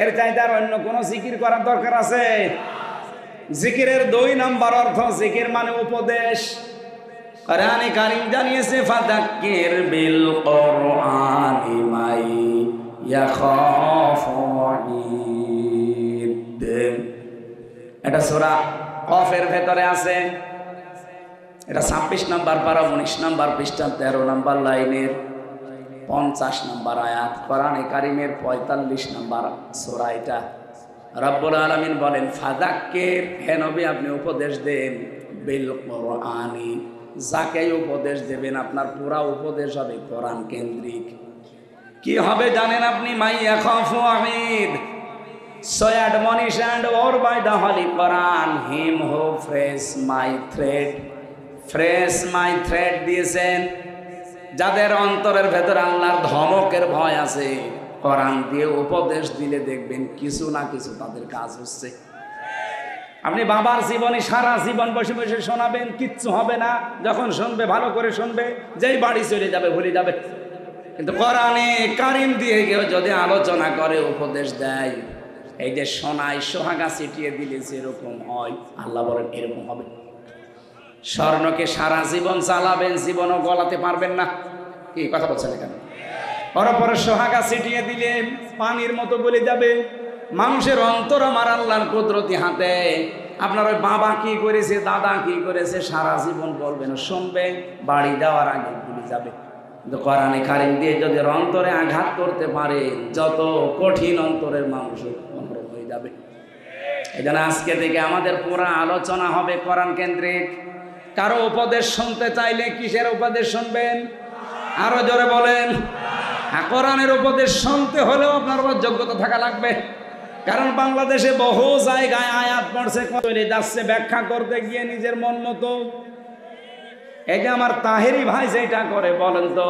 এর চাইতে আর অন্য কোনো জিকির করার দরকার আছে? জিকিরের 2 নম্বর অর্থ, জিকির মানে উপদেশ। কোরআনে কারীম জানিয়েছে ফাযাক্কির বিল কুরআনি মাই ইয়াখাফু ওয়াঈদ। এটা সূরা কফের ভেতরে আছে। এটা 26 নম্বর পারা 19 নম্বর পৃষ্ঠা 13 নম্বর লাইনের 50 নম্বর আয়াত, কোরআনে কারীমের 45 নম্বর সূরা। এটা রব্বুল আলামিন বলেন ফাযাক্কির, হে নবী আপনি উপদেশ দেন, বিল কুরআনি, যাকে উপদেশ দেবেন আপনার পুরা উপদেশ হবে কোরআন কেন্দ্রিক। কি হবে জানেন আপনি? মাইয়া খাফু ওয়াঈদ, so admonish and or by the holy Quran him who fresh my thread দিয়েছেন। যাদের অন্তরের ভেতর আল্লাহর ধমকের ভয় আছে, কোরআন দিয়ে উপদেশ দিলে দেখবেন কিছু না কিছু তাদের কাজ হচ্ছে। আপনি বাবার জীবনে সারা জীবন বসে বসে শোনাবেন, কিচ্ছু হবে না। যখন শুনবে ভালো করে শুনবে, যেই বাড়ি চলে যাবে ভুলে যাবে। কিন্তু কোরআনে কারীম দিয়ে কেউ যদি আলোচনা করে, উপদেশ দেয়, এই যে শোনায় সোহাগা ছিটিয়ে দিলে যেরকম হয়, আল্লাহ বলেন এরকম হবে। স্বর্ণকে সারা জীবন চালাবেন, জীবনও গলাতে পারবেন না। কি কথা বলছেন এখানে? পরপর সোহাগা ছিটিয়ে দিলে পানির মতো গলে যাবে। মানুষের অন্তর আমার আল্লাহর কুদরতি হাতে। আপনার ওই বাবা কি করেছে, দাদা কি করেছে, সারা জীবন বলবেন, শুনবে, বাড়ি যাওয়ার আগে ভুলে যাবে। কিন্তু কোরআনে কারীম দিয়ে যদি অন্তরে আঘাত করতে পারে, যত কঠিন অন্তরের মানুষ অনুরোধ হয়ে যাবে। এই জন্য আজকে থেকে আমাদের পুরা আলোচনা হবে কোরআন কেন্দ্রিক। কারো উপদেশ শুনতে চাইলে কিসের উপদেশ শুনবেন? আরো জোরে বলেন। কোরআনের উপদেশ শুনতে হলেও আপনার যোগ্যতা থাকা লাগবে। কারণ বাংলাদেশে বহু জায়গায় আয়াত পড়ছে, চলে যাচ্ছে ব্যাখ্যা করতে গিয়ে নিজের মন মতো। এই যে আমার তাহেরি ভাই যেটা করে বলেন তো,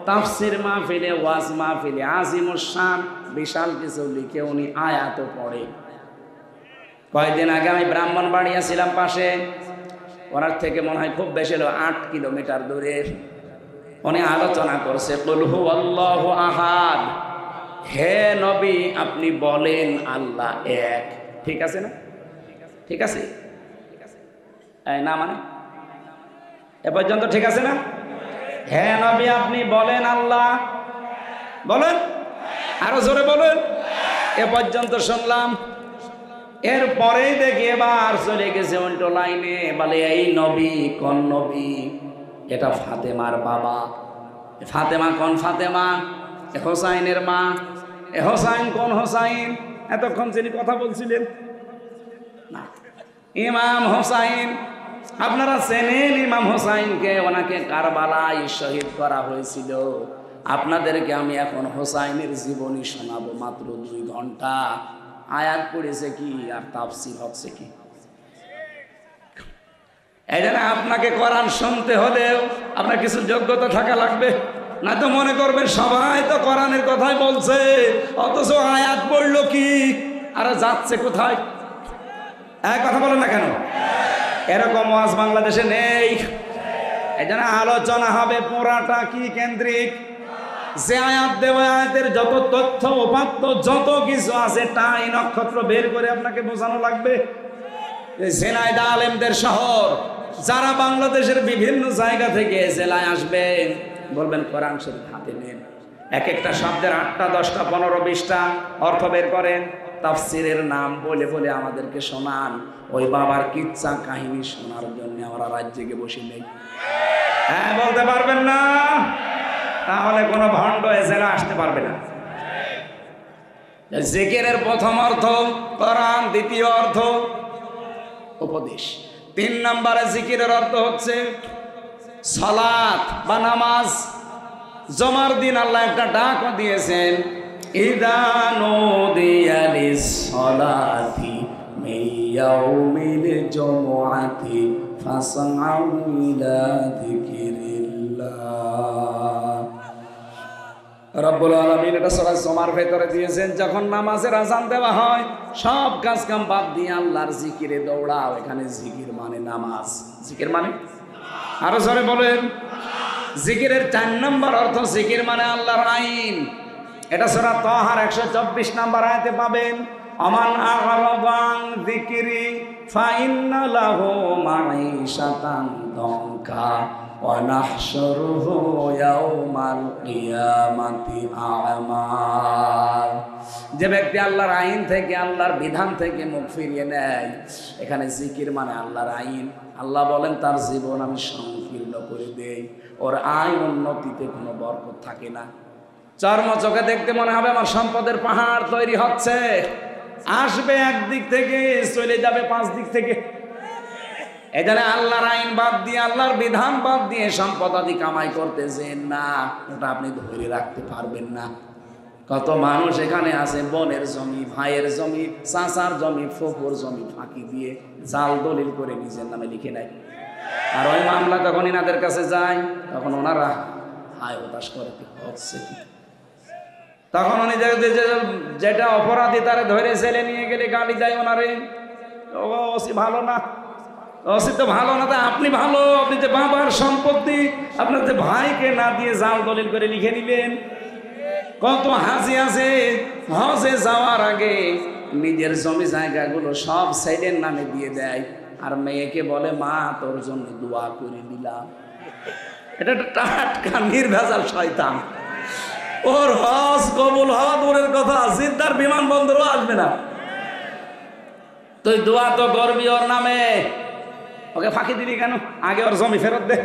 তাফসির মাহফিলে, ওয়াজ মাহফিলে আজিমুস শান বিশাল কিছু লিখে উনি আয়াতও পড়ে। কয়েকদিন আগে আমি ব্রাহ্মণবাড়িয়া ছিলাম পাশে, ওনার থেকে মনে হয় খুব বেশি হলো 8 কিলোমিটার দূরে। উনি আলোচনা করছে কুল হুয়াল্লাহু আহাদ, হে নবী আপনি বলেন আল্লাহ এক। ঠিক আছে না? ঠিক আছে না? মানে এ পর্যন্ত ঠিক আছে না? হে নবী আপনি বলেন আল্লাহ, বলেন, আরো জোরে বলেন। এ পর্যন্ত শুনলাম। এরপরেই দেখি এবার চলে গেছে উল্টো লাইনে, বলে এই নবী কোন নবী? এটা ফাতেমার বাবা। ফাতেমা কোন ফাতেমা? হোসাইনের মা। হোসাইন কোন হোসাইন? এতক্ষণ যিনি কথা বলছিলেন না, ইমাম হোসাইন। আপনারা চেনেন ইমাম হোসাইনকে, ওনাকে কারবালায় শহীদ করা হয়েছিল। আপনাদেরকে আমি এখন হোসাইনের জীবনী শোনাবো, মাত্র 2 ঘন্টা। আয়াত পড়েছে কি আর তাফসীর হচ্ছে কি। এই জন্য আপনাকে কোরআন শুনতে হলেও আপনার কিছু যোগ্যতা থাকা লাগবে। না তো মনে করবেন সবাই তো কোরআনের কথাই বলছে, অথচ আয়াত পড়লো কি আর যাচ্ছে কোথায়। এক কথা বলেন না কেন? এরকম ওয়াজ বাংলাদেশে নেই। এই জন্য আলোচনা হবে পুরাটা কি কেন্দ্রিক। যে আয়াত দেওয়া আয়াতের যত তথ্য উপাত্ত যত কিছু আছে, টাই নক্ষত্র বের করে আপনাকে বোঝানো লাগবে। ঝিনাইদহ আলেমদের শহর, যারা বাংলাদেশের বিভিন্ন জায়গা থেকে জেলায় আসবেন, বলবেন কোরআন শরীফ হাতে নেন। এক একটা শব্দের 8টা 10টা 15 20টা অর্থ বের করেন, তাফসিরের নাম বলে বলে আমাদেরকে শোনান। ওই বাবার কিচ্ছা কাহিনী শোনার জন্য আমরা রাজ্যে বসে নেই। হ্যাঁ, বলতে পারবেন না? তাহলে কোনো ভণ্ড এসে আসতে পারবে না। জিকিরের প্রথম অর্থ কোরআন, দ্বিতীয় অর্থ উপদেশ, 3 নম্বরে জিকিরের অর্থ হচ্ছে সালাত বা নামাজ। জমার দিন আল্লাহ একটা ডাকও দিয়েছেন, ইযা নুদিয়া লিস-সালাতি মিন ইয়াউমিল জুমআতি ফাসআউ ইলা যিকিরিল্লাহ। রব্বুল আলামিন এটা সূরা জুমার ভেতরে দিয়েছেন, যখন নামাজের আযান দেওয়া হয় সব কাজ কাম বাদ দিয়ে আল্লাহর জিকিরে দৌড়াও। এখানে জিকির মানে নামাজ। জিকির মানে, আরো জোরে বলেন। জিকিরের 4 নম্বর অর্থ, জিকির মানে আল্লাহর আইন। এটা সূরা তাহার 124 নম্বর আয়াতে পাবেন, আমান আ'রাদা আন যিকরি ফাইন্না লাহু মাঈশাতান দানকা ওয়া নাহশুরুহু ইয়াওমাল কিয়ামাতি আ'মা। যে ব্যক্তি আল্লাহর আইন থেকে, আল্লাহর বিধান থেকে মুখ ফিরিয়ে নেয়, এখানে জিকির মানে আল্লাহর আইন। আল্লাহ বলেন তার জীবন আমি সংকীর্ণ করে দেই, ওর আয় উন্নতিতে কোনো বরকত থাকে না। চর্ম চোখে দেখতে মনে হবে আমার সম্পদের পাহাড় তৈরি হচ্ছে, আসবে একদিক থেকে চলে যাবে 5 দিক থেকে। এখানে আল্লাহর আইন বাদ দিয়ে, আল্লাহর বিধান বাদ দিয়ে সম্পদ আদি কামাই করতেছেন না, ওটা আপনি ধরে রাখতে পারবেন না। কত মানুষ এখানে আছে, বোনের জমি, ভাইয়ের জমি, চাচার জমি, ফুফুর জমি ফাঁকি দিয়ে জাল দলিল করে নিজের নামে লিখে নেয়। আর ওই মামলা যখন এনাদের কাছে যায় তখন ওনারা হায় হতাশ করে, হচ্ছে কি। তখন উনি যেটা অপরাধী তারা ধরে জেলে নিয়ে গেলে গালি যায় ওনারে, ওসি ভালো না, ওসি তো ভালো না, তা আপনি ভালো, আপনি যে বাবার সম্পত্তি আপনার যে ভাইকে না দিয়ে জাল দলিল করে লিখে নিলেন। কত হাজি আছে হজে যাওয়ার আগে নিজের জমি জায়গাগুলো সব ছেলের নামে দিয়ে দেয়, আর মেয়েকে বলে মা তোর জন্য দোয়া করে দিলাম। এটা একটা টাটকা নির্ভেজাল শয়তান। ওর হজ কবুল হওয়া দূরের কথা, জিদ্দার বিমানবন্দরও আসবে না। তুই দোয়া তো করবি ওর নামে, ওকে ফাঁকি দিবি কেন? আগে ওর জমি ফেরত দে।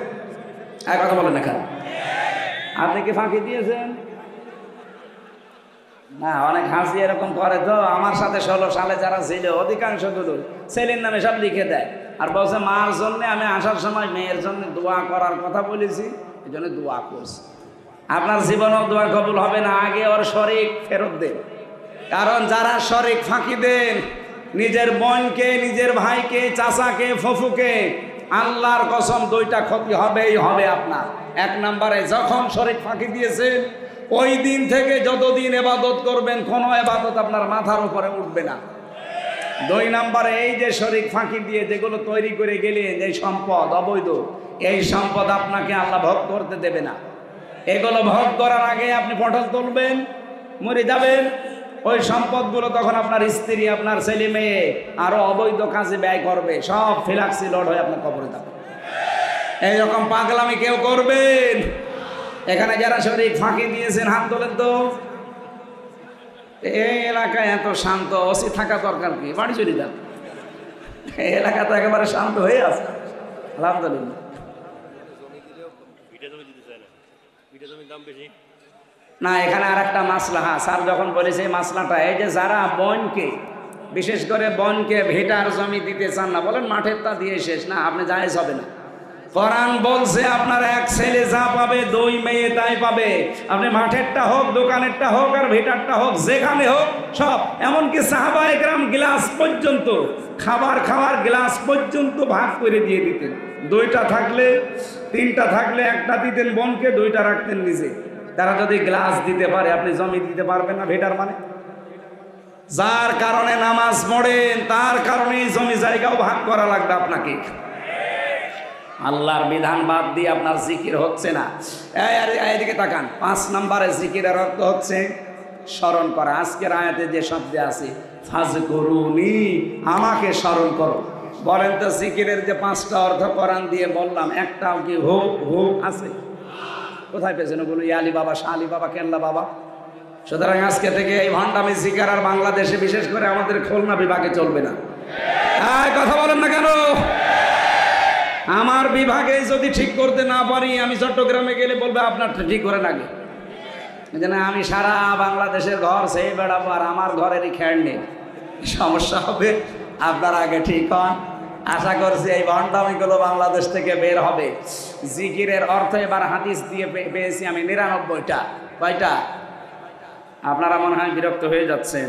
এক কথা বলেন না কেন? আপনি কি ফাঁকি দিয়েছেন? না, অনেক হাসি এরকম করে। তো আমার সাথে 16 সালে যারা ছিল অধিকাংশগুলো ছেলের নামে সব লিখে দেয়, আর বলছে মার জন্য আমি আসার সময় মেয়ের জন্য দোয়া করার কথা বলেছি, এই জন্য দোয়া করছি। আপনার জীবনেও দোয়া কবুল হবে না, আগে ওর শরিক ফেরত দেন। কারণ যারা শরিক ফাঁকি দেন, নিজের বোনকে, নিজের ভাইকে, চাচাকে, ফুফুকে, আল্লাহর কসম 2টা ক্ষতি হবেই হবে আপনার। 1 নম্বরে যখন শরিক ফাঁকি দিয়েছে ওই দিন থেকে যতদিন ইবাদত করবেন কোনো ইবাদত আপনার মাথার উপরে উঠবে না। 2 নম্বরে এই যে শরিক ফাঁকি দিয়ে যেগুলো তৈরি করে গেলেন, এই সম্পদ অবৈধ, এই সম্পদ আপনাকে আল্লাহ ভোগ করতে দেবে না। এগুলো ভোগ করার আগে আপনি পটল তুলবেন, মরে যাবেন। ওই সম্পদগুলো তখন আপনার স্ত্রী, আপনার ছেলে মেয়ে আরো অবৈধ কাজে ব্যয় করবে, সব ফিলাক্সি লড হয়ে আপনার কবরে যাবে। এইরকম পাগলামি কেউ করবেন? এখানে যারা শরীর ফাঁকি দিয়েছেন হাত তোলেন তো। এই এলাকায় এত শান্ত, ওসি থাকা দরকার কি? বাড়ি চলে যান। এই এলাকা তো একেবারে শান্ত হয়ে আছে, আলহামদুলিল্লাহ। না, এখানে আর একটা মাসলা। হ্যাঁ, স্যার যখন বলেছে এই মাসলাটা, এই যে যারা বনকে, বিশেষ করে বনকে ভিটার জমি দিতে চান না, বলেন মাঠের তা দিয়ে শেষ না, আপনি জায়েজ হবে না। কোরআন বলছে আপনার এক ছেলে যা পাবে 2 মেয়ে তাই পাবে। আপনি মাঠেরটা হোক, দোকানেরটা হোক, আর ভিটারটা হোক, যেখানে হোক সব। এমনকি সাহাবা একরাম গ্লাস পর্যন্ত, খাবার খাওয়ার গ্লাস পর্যন্ত ভাগ করে দিয়ে দিতেন। 2টা থাকলে, 3টা থাকলে 1টা দিতেন বোনকে, 2টা রাখতেন নিজে। তারা যদি গ্লাস দিতে পারে, আপনি জমি দিতে পারবেন না। ভিটার মানে যার কারণে নামাজ পড়েন, তার কারণেই জমি জায়গাও ভাগ করা লাগবে আপনাকে। আল্লাহর বিধান বাদ দিয়ে আপনার জিকির হচ্ছে না। এদিকে তাকান। 5 নম্বরে জিকিরের অর্থ হচ্ছে স্মরণ করা। আজকের আয়াতে যে শব্দে আছে ফাজকুরুনি, আমাকে স্মরণ করো। বলেন তো জিকিরের যে 5টা অর্থ কোরআন দিয়ে বললাম, একটাও কি হো হো আছে? কোথায় পেয়েছেন ওগুলো? আলী বাবা, শাহ আলী বাবা, কেল্লা বাবা। সুতরাং আজকে থেকে এই ভণ্ডামি শিকার আর বাংলাদেশে বিশেষ করে আমাদের খুলনা বিভাগে চলবে না। কথা বলেন না কেন? আমার বিভাগে যদি ঠিক করতে না পারি, আমি চট্টগ্রামে গেলে বলবে আপনার ঠিক করে নাকি। আমি সারা বাংলাদেশের ঘর সেই বেড়াবো আর আমার ঘরেরই খেয়াল নেই, সমস্যা হবে। আপনারা আগে ঠিক হন। আশা করছি এই ভণ্ডামিগুলো বাংলাদেশ থেকে বের হবে। জিকিরের অর্থ এবার হাদিস দিয়ে পেয়েছি আমি ৯৯টা। কয়টা? আপনারা মনে হয় বিরক্ত হয়ে যাচ্ছেন।